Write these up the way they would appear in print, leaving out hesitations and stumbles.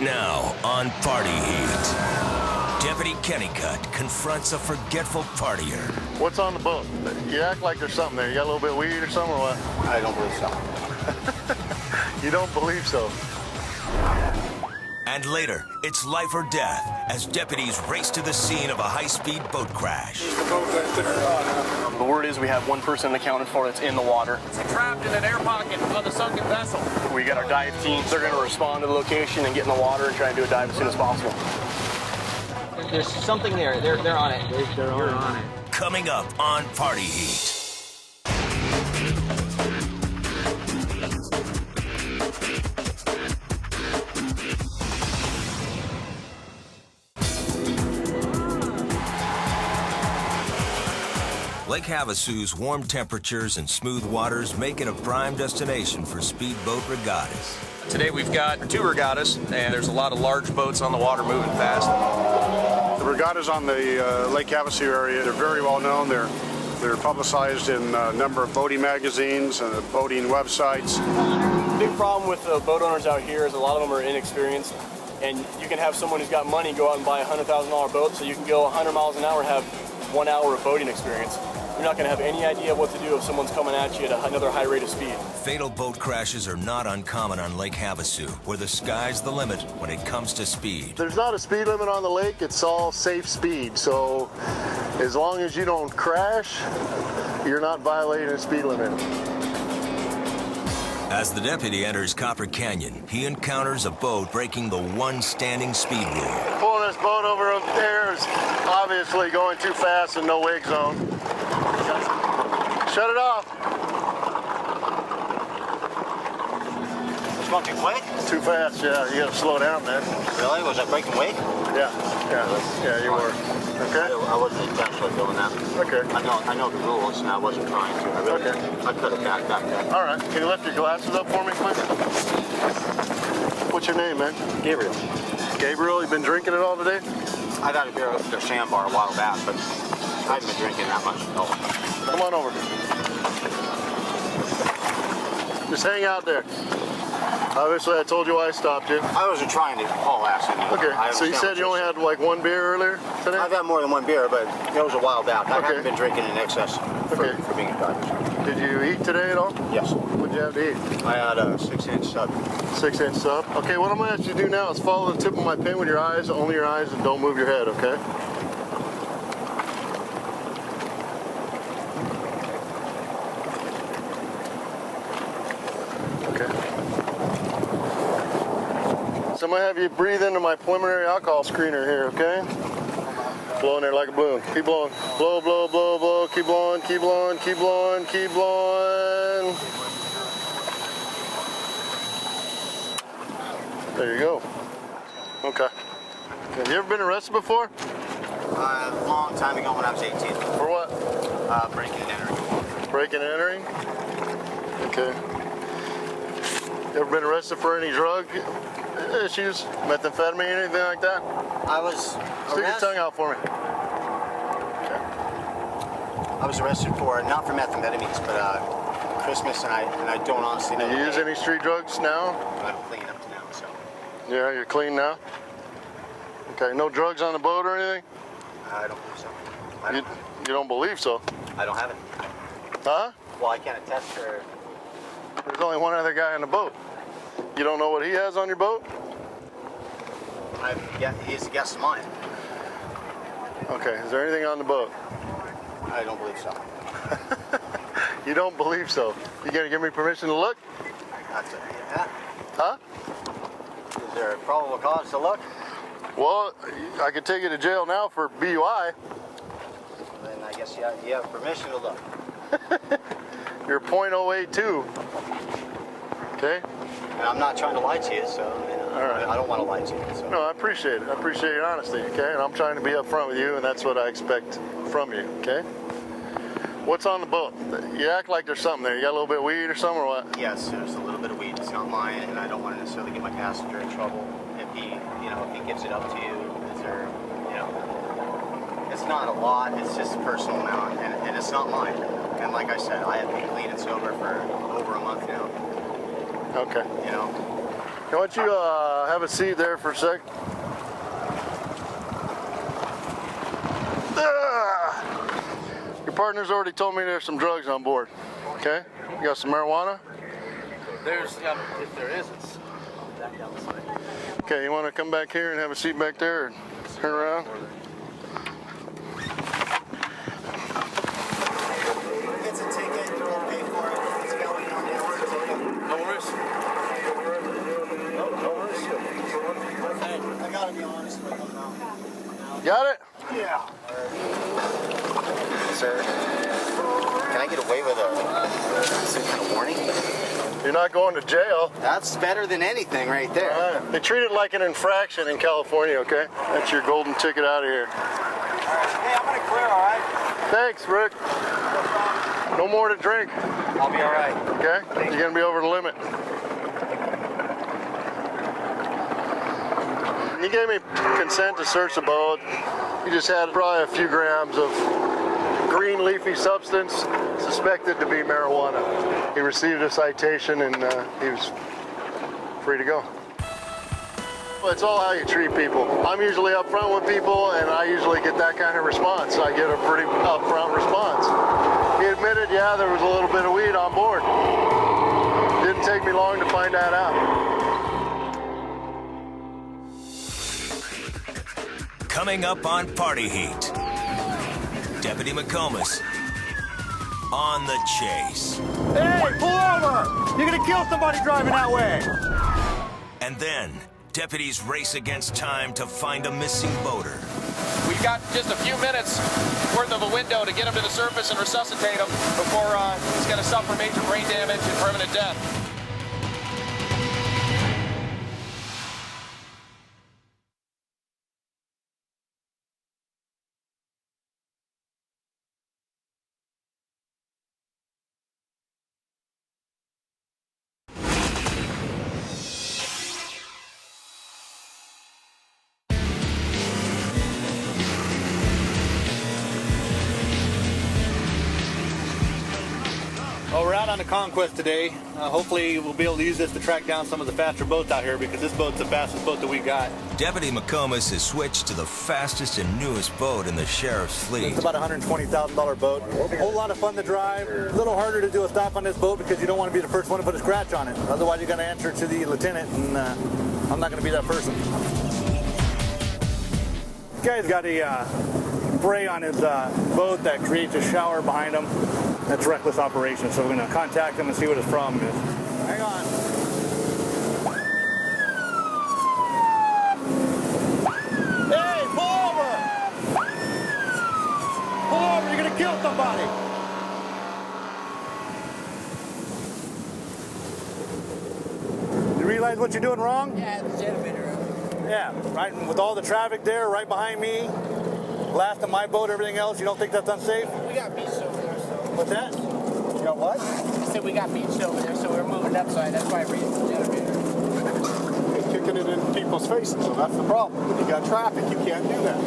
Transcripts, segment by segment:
Now, on Party Heat, Deputy Kennicott confronts a forgetful partier. What's on the boat? You act like there's something there. You got a little bit of weed or something, or what? I don't believe so. You don't believe so? And later, it's life or death as deputies race to the scene of a high-speed boat crash. The boat right there. The word is we have one person accounted for that's in the water. It's trapped in an air pocket on the sunken vessel. We got our dive teams. They're going to respond to the location and get in the water and try and do a dive as soon as possible. There's something there. They're on it. They're on it. Coming up on Party Heat. Lake Havasu's warm temperatures and smooth waters make it a prime destination for speedboat regattas. Today we've got 2 regattas, and there's a lot of large boats on the water moving fast. The regattas on the Lake Havasu area, they're very well known. They're publicized in a number of boating magazines and boating websites. The big problem with the boat owners out here is a lot of them are inexperienced, and you can have someone who's got money go out and buy a $100,000 boat, so you can go 100 miles an hour and have 1 hour of boating experience. You're not going to have any idea what to do if someone's coming at you at another high rate of speed. Fatal boat crashes are not uncommon on Lake Havasu, where the sky's the limit when it comes to speed. There's not a speed limit on the lake. It's all safe speed. So as long as you don't crash, you're not violating a speed limit. As the deputy enters Copper Canyon, he encounters a boat breaking the one standing speed rule. Pulling this boat over there is obviously going too fast in no wake zone. Shut it off. Smoking quick? Too fast, yeah. You gotta slow down, man. Really? Was I breaking weight? Yeah, you were. Okay? I wasn't intentionally doing that. Okay. I know the rules, and I wasn't trying to. I could have backed up there. All right. Can you lift your glasses up for me, please? What's your name, man? Gabriel. Gabriel, you been drinking it all today? I got a beer at the sandbar a while back, but I haven't been drinking that much. No. Come on over. Just hang out there. Obviously, I told you why I stopped you. I wasn't trying to haul ass in you. Okay, so you said you only had like 1 beer earlier today? I've had more than 1 beer, but it was a while back. I haven't been drinking in excess for being a diver. Did you eat today at all? Yes. What did you have to eat? I had a 6-inch sub. 6-inch sub? Okay, what I'm going to ask you to do now is follow the tip of my pin with your eyes, only your eyes, and don't move your head, okay? So I'm going to have you breathe into my preliminary alcohol screener here, okay? Blow in there like a balloon. Keep blowing. Blow, blow, blow, blow. Keep blowing, keep blowing, keep blowing, keep blowing. There you go. Okay. Have you ever been arrested before? A long time ago when I was 18. For what? Breaking and entering. Breaking and entering? Okay. You ever been arrested for any drug issues? Methamphetamine, anything like that? I was Stick your tongue out for me. Okay. I was arrested for, not for methamphetamines, but Christmas, and I don't honestly know. Do you use any street drugs now? I'm clean up to now, so. Yeah, you're clean now? Okay, no drugs on the boat or anything? I don't believe so. You don't believe so? I don't have it. Huh? Well, I can't attest for... There's only one other guy on the boat. You don't know what he has on your boat? He's a guest of mine. Okay, is there anything on the boat? I don't believe so. You don't believe so? You gonna give me permission to look? That's it. Yeah. Huh? Is there a probable cause to look? Well, I could take you to jail now for BUI. Then I guess you have permission to look. You're .082. Okay? And I'm not trying to lie to you, so All right. I don't want to lie to you. So. No, I appreciate it. I appreciate your honesty, okay? And I'm trying to be upfront with you, and that's what I expect from you, okay? What's on the boat? You act like there's something there. You got a little bit of weed or something, or what? Yes, there's a little bit of weed. It's not mine, and I don't want to necessarily get my passenger in trouble. If he gives it up to you, is there, it's not a lot. It's just a personal amount, and it's not mine. And like I said, I have been clean and sober for over a month now. Okay. Why don't you have a seat there for a sec? Your partner's already told me there's some drugs on board. Okay? You got some marijuana? There's, if there is, it's back down the side. Okay, you want to come back here and have a seat back there and turn around? It's a ticket, we'll pay for it. It's going on there. No worries. No worries. I gotta be honest with you now. Got it? Yeah. Sir, can I get away with some kind of warning? You're not going to jail. That's better than anything right there. All right. They treat it like an infraction in California, okay? That's your golden ticket out of here. Hey, I'm gonna clear, all right? Thanks, Rick. No more to drink, I'll be all right. okay? You're gonna be over the limit. You gave me consent to search the boat. You just had probably a few grams of green leafy substance suspected to be marijuana. He received a citation and he was free to go. It's all how you treat people. I'm usually upfront with people and I usually get that kind of response. I get a pretty upfront response. He admitted, yeah, there was a little bit of weed on board. Didn't take me long to find that out. Coming up on Party Heat, Deputy McComas on the chase. Hey, pull over! You're gonna kill somebody driving that way! And then, deputies race against time to find a missing boater. We've got just a few minutes worth of a window to get him to the surface and resuscitate him before he's going to suffer major brain damage and permanent death. Well, we're out on the conquest today. Hopefully we'll be able to use this to track down some of the faster boats out here because this boat's the fastest boat that we got. Deputy McComas has switched to the fastest and newest boat in the sheriff's fleet. It's about a $120,000 boat. A whole lot of fun to drive. A little harder to do a stop on this boat because you don't want to be the first one to put a scratch on it. Otherwise you're going to answer to the lieutenant and I'm not going to be that person. This guy's got a spray on his boat that creates a shower behind him. That's reckless operation, so we're going to contact him and see what his problem is. Hang on. Hey, pull over! Pull over, you're going to kill somebody! You realize what you're doing wrong? Yeah, the generator. Yeah, right with all the traffic there, right behind me, blasting my boat, everything else, you don't think that's unsafe? We got beached over there, so. What's that? You got what? I said we got beached over there, so we're moving upside. That's why I raised the generator. You're kicking it in people's faces, so that's the problem. When you got traffic, you can't do that.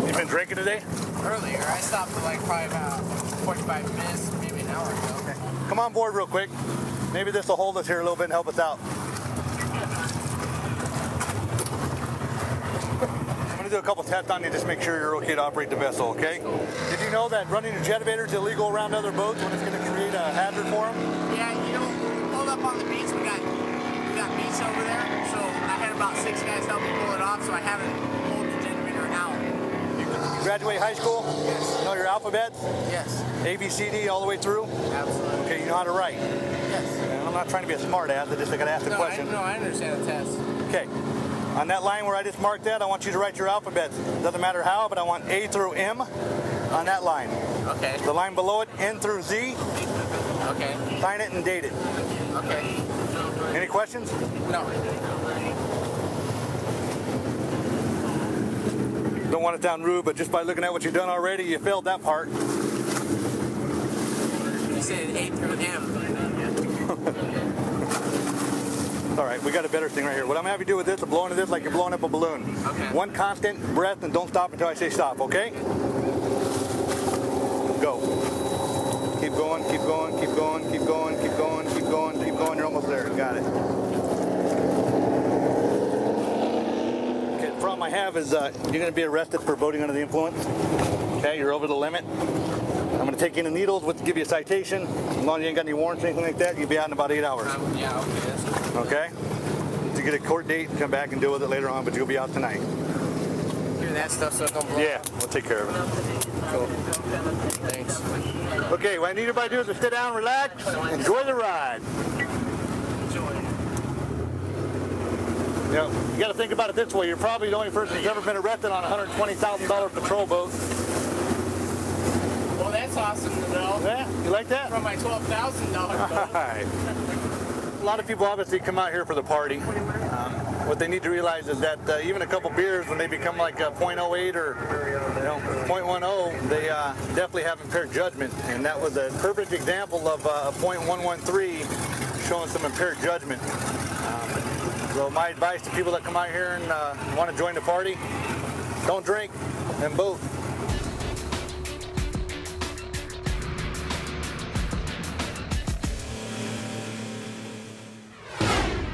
You been drinking today? Earlier, I stopped for like probably about 45 minutes, maybe an hour ago. Okay. Come on board real quick. Maybe this will hold us here a little bit and help us out. I'm going to do a couple tests on you, just make sure you're okay to operate the vessel, okay? Did you know that running a jet elevator is illegal around other boats when it's going to create a hazard for them? Yeah, you know, we pulled up on the beach. We got beach over there, so I had about 6 guys help me pull it off, so I haven't pulled the generator out. You graduate high school? Yes. You know your alphabets? Yes. A, B, C, D all the way through? Absolutely. Okay, you know how to write? Yes. And I'm not trying to be a smart ass, I got to ask the question. I understand the test. Okay. On that line where I just marked that, I want you to write your alphabets. Doesn't matter how, but I want A through M on that line. Okay. The line below it, N through Z. Okay. Sign it and date it. Okay. Any questions? No. Don't want to sound rude, but just by looking at what you've done already, you failed that part. You said A through M. All right, we got a better thing right here. What I'm gonna have you do with this, I'm blowing to this like you're blowing up a balloon. Okay. One constant breath and don't stop until I say stop, okay? Go. Keep going, keep going, keep going, keep going, keep going, keep going, keep going. You're almost there. You got it. problem I have is you're going to be arrested for boating under the influence. Okay, you're over the limit. I'm going to take you in the needles, give you a citation. As long as you ain't got any warrants or anything like that, you'll be out in about 8 hours. Yeah, okay. Okay? To get a court date, come back and deal with it later on, but you'll be out tonight. Do that stuff so it don't blow. Yeah, we'll take care of it. Cool. Thanks. Okay, what I need everybody to do is to sit down, relax, enjoy the ride. You know, you got to think about it this way. You're probably the only person who's ever been arrested on a $120,000 patrol boat. Well, that's awesome to know. Yeah, you like that? From my $12,000 boat. All right. A lot of people obviously come out here for the party. What they need to realize is that even a couple beers, when they become like a 0.08 or 0.10, they definitely have impaired judgment. And that was a perfect example of a 0.113 showing some impaired judgment. So my advice to people that come out here and want to join the party, don't drink and boat.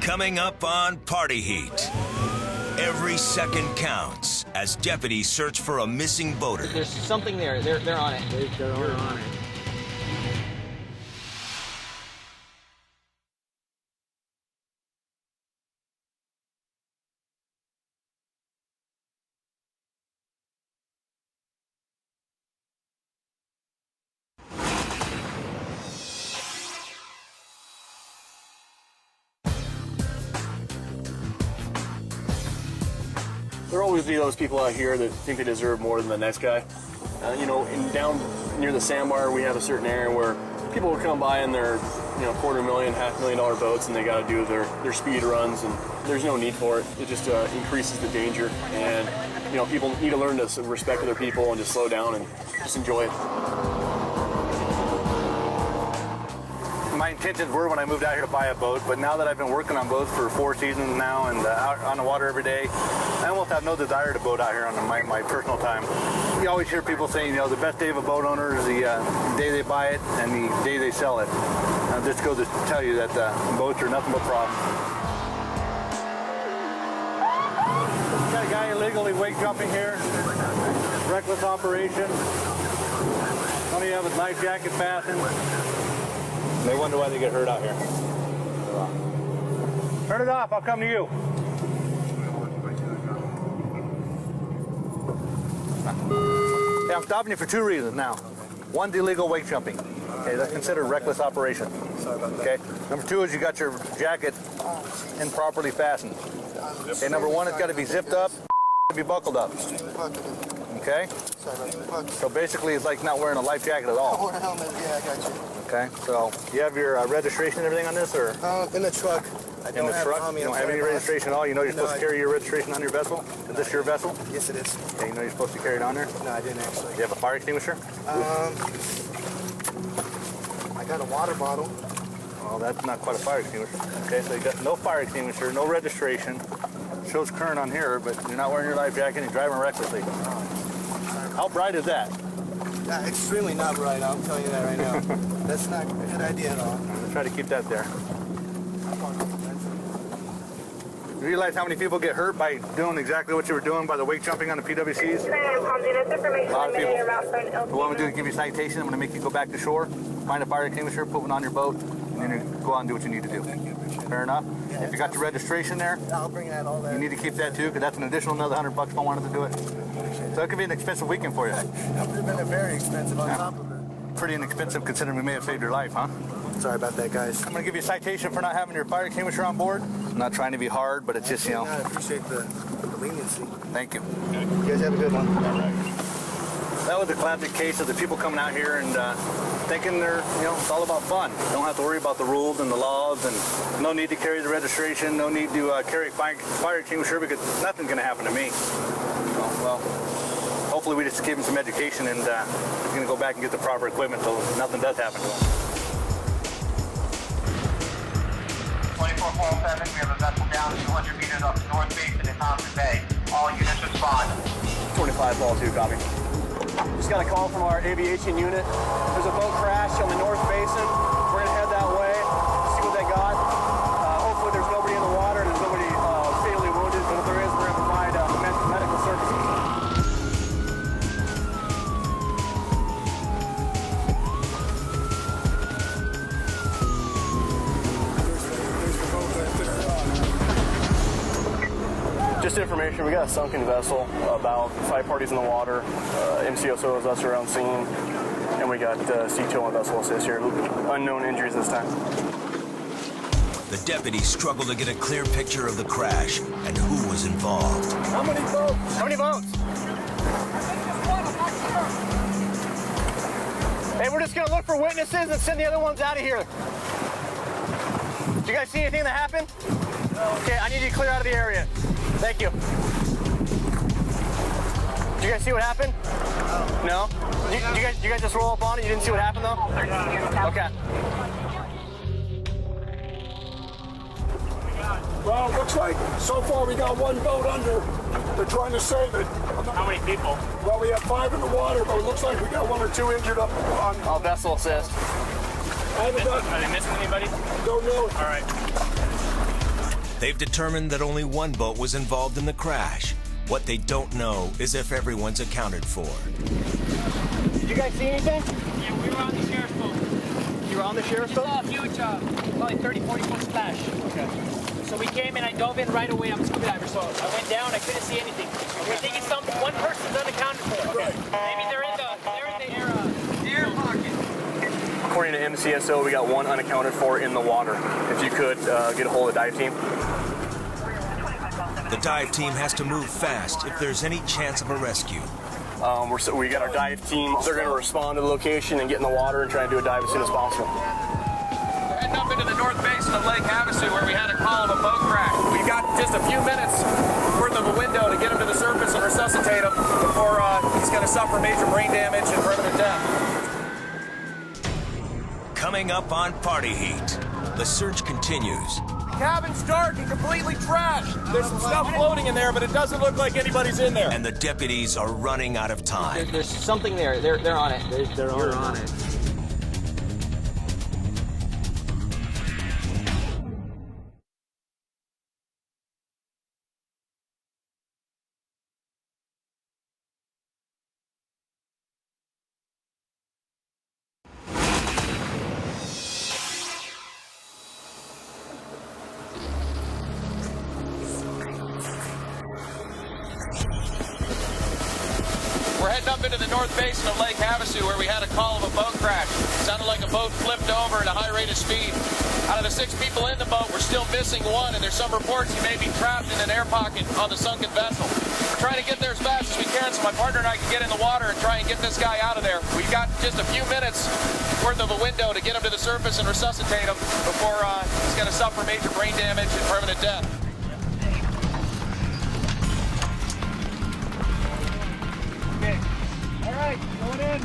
Coming up on Party Heat. Every second counts as deputies search for a missing boater. There's something there. They're on it. They're on it. There'll always be those people out here that think they deserve more than the next guy. You know, down near the sandbar, we have a certain area where people will come by in their, $250,000, $500,000 boats, and they got to do their speed runs, and there's no need for it. It just increases the danger, and people need to learn to respect other people and just slow down and just enjoy it. My intentions were when I moved out here to buy a boat, but now that I've been working on boats for 4 seasons now and out on the water every day, I almost have no desire to boat out here on my personal time. You always hear people saying, the best day of a boat owner is the day they buy it and the day they sell it. This goes to tell you that boats are nothing but problems. Got a guy illegally wake jumping here. Reckless operation. Only have his life jacket fastened. They wonder why they get hurt out here. Turn it off, I'll come to you. Yeah, I'm stopping you for 2 reasons now. One's illegal wake jumping. Okay, that's considered reckless operation. Okay. Number 2 is you got your jacket improperly fastened. Okay, number 1, it's got to be zipped up, to be buckled up. Okay? So basically it's like not wearing a life jacket at all. Yeah, I got you. Okay, so you have your registration and everything on this, or? In the truck. In the truck? You don't have any registration at all? You know you're supposed to carry your registration on your vessel? Is this your vessel? Yes, it is. Okay, you know you're supposed to carry it on there? No, I didn't actually. Do you have a fire extinguisher? I got a water bottle. Well, that's not quite a fire extinguisher. Okay, so you got no fire extinguisher, no registration. Shows current on here, but you're not wearing your life jacket and you're driving recklessly. How bright is that? Extremely not bright, I'll tell you that right now. That's not a good idea at all. I'm going to try to keep that there. You realize how many people get hurt by doing exactly what you were doing by the wake jumping on the PWCs? A lot of people. What I'm going to do is give you a citation. I'm going to make you go back to shore, find a fire extinguisher, put one on your boat, and then you go out and do what you need to do. Fair enough? Yeah, if you got your registration there, I'll bring that all there. You need to keep that too, because that's an additional another $100 if I wanted to do it. So it could be an expensive weekend for you. That would have been very expensive on top of it. Pretty inexpensive considering we may have saved your life, huh? Sorry about that, guys. I'm going to give you a citation for not having your fire extinguisher on board. I'm not trying to be hard, but it's just, I appreciate the leniency. Thank you. You guys have a good one. That was a classic case of the people coming out here and thinking they're, it's all about fun. Don't have to worry about the rules and the laws, and no need to carry the registration, no need to carry a fire extinguisher because nothing's going to happen to me. Well, hopefully we just give them some education and he's going to go back and get the proper equipment so nothing does happen to him. 24-7, we have a vessel down 200 meters off the north basin in Thompson Bay. All units respond. 25 ball 2, copy. Just got a call from our aviation unit. There's a boat crash on the north basin. We're gonna head that way, see what they got. Hopefully there's nobody in the water, there's nobody fatally wounded, but if there is, we're gonna provide medical Just information, we got a sunken vessel, about 5 parties in the water. MCSO is us around scene, and we got C2 on vessel assist here. Unknown injuries this time. The deputies struggle to get a clear picture of the crash and who was involved. How many boats? How many boats? Hey, we're just gonna look for witnesses and send the other ones out of here. Did you guys see anything that happened? Okay, I need you to clear out of the area. Thank you. Did you guys see what happened? No? Did you guys just roll up on it? You didn't see what happened though? Okay. Well, it looks like so far we got 1 boat under. They're trying to save it. How many people? Well, we have 5 in the water, but it looks like we got 1 or 2 injured up on. I'll vessel assist. Are they missing anybody? Don't know. All right. They've determined that only 1 boat was involved in the crash. What they don't know is if everyone's accounted for. Did you guys see anything? Yeah, we were on the sheriff's boat. You were on the sheriff's boat? We saw a huge, probably 30, 40 foot splash. Okay. So we came and I dove in right away. I'm a scuba diver, so I went down. I couldn't see anything. We're thinking one person's unaccounted for. Right. Maybe they're in the air pocket. According to MCSO, we got 1 unaccounted for in the water. If you could get a hold of the dive team. The dive team has to move fast if there's any chance of a rescue. We got our dive team. They're going to respond to the location and get in the water and try and do a dive as soon as possible. We're heading up into the north basin of Lake Havasu where we had a call of a boat crash. We've got just a few minutes worth of a window to get him to the surface and resuscitate him before he's going to suffer major brain damage and permanent death. Coming up on Party Heat, the search continues. Cabin's dark and completely trashed. There's some stuff floating in there, but it doesn't look like anybody's in there. And the deputies are running out of time. There's something there. They're on it. They're on it. We're heading up into the north basin of Lake Havasu where we had a call of a boat crash. Sounded like a boat flipped over at a high rate of speed. Out of the 6 people in the boat, we're still missing 1, and there's some reports he may be trapped in an air pocket on the sunken vessel. We're trying to get there as fast as we can so my partner and I can get in the water and try and get this guy out of there. We've got just a few minutes worth of a window to get him to the surface and resuscitate him before he's going to suffer major brain damage and permanent death. Okay. All right, going in.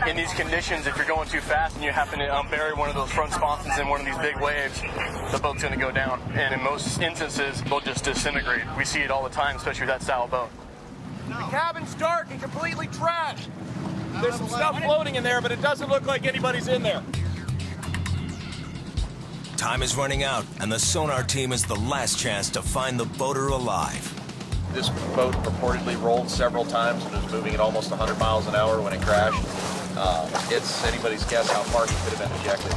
In these conditions, if you're going too fast and you happen to bury one of those front sponsons in one of these big waves, the boat's going to go down. And in most instances, they'll just disintegrate. We see it all the time, especially with that style of boat. The cabin's dark and completely trashed. There's some stuff floating in there, but it doesn't look like anybody's in there. Time is running out, and the sonar team is the last chance to find the boater alive. This boat reportedly rolled several times and was moving at almost 100 miles an hour when it crashed. It's anybody's guess how far he could have been ejected.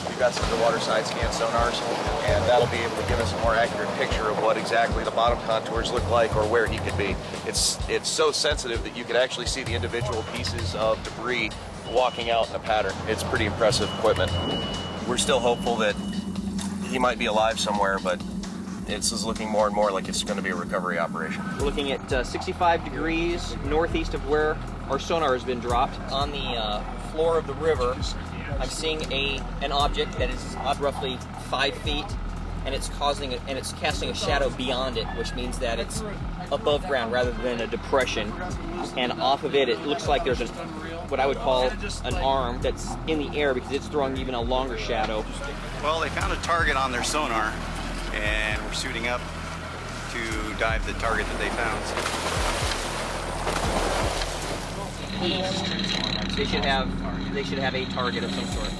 We've got some underwater side scan sonars, and that'll be able to give us a more accurate picture of what exactly the bottom contours look like or where he could be. It's so sensitive that you could actually see the individual pieces of debris walking out in a pattern. It's pretty impressive equipment. We're still hopeful that he might be alive somewhere, but this is looking more and more like it's going to be a recovery operation. We're looking at 65 degrees northeast of where our sonar has been dropped. On the floor of the river, I'm seeing an object that is roughly 5 feet, and it's casting a shadow beyond it, which means that it's above ground rather than a depression. And off of it, it looks like there's what I would call an arm that's in the air because it's throwing even a longer shadow. Well, they found a target on their sonar, and we're suiting up to dive the target that they found. East. They should have a target of some sort.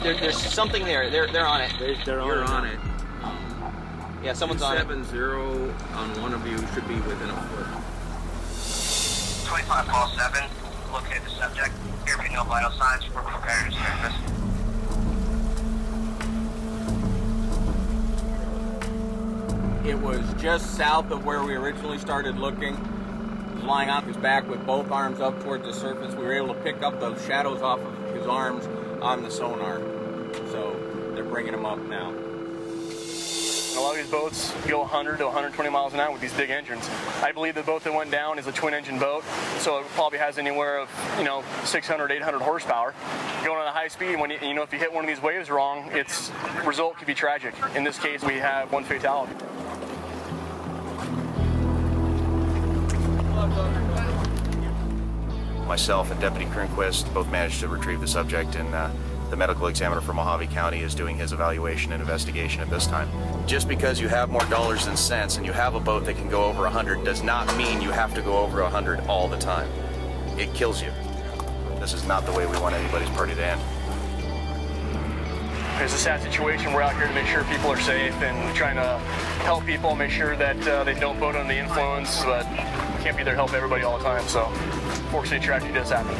There's something there. They're on it. You're on it. Yeah, someone's on it. 270 on one of you should be within a foot. 25 call 7, locate the subject. Here be no vital signs. We're prepared to surface. It was just south of where we originally started looking. He was lying on his back with both arms up towards the surface. We were able to pick up those shadows off of his arms on the sonar. So they're bringing him up now. A lot of these boats go 100 to 120 miles an hour with these big engines. I believe the boat that went down is a twin-engine boat, so it probably has anywhere of 600, 800 horsepower. Going at a high speed, when if you hit one of these waves wrong, its result could be tragic. In this case, we have one fatality. Myself and Deputy Kronquist both managed to retrieve the subject, and the medical examiner from Mojave County is doing his evaluation and investigation at this time. Just because you have more dollars than cents and you have a boat that can go over 100 does not mean you have to go over 100 all the time. It kills you. This is not the way we want anybody's party to end. It's a sad situation. We're out here to make sure people are safe and trying to help people, make sure that they don't boat under the influence, but we can't be there to help everybody all the time, so unfortunately tragedy does happen.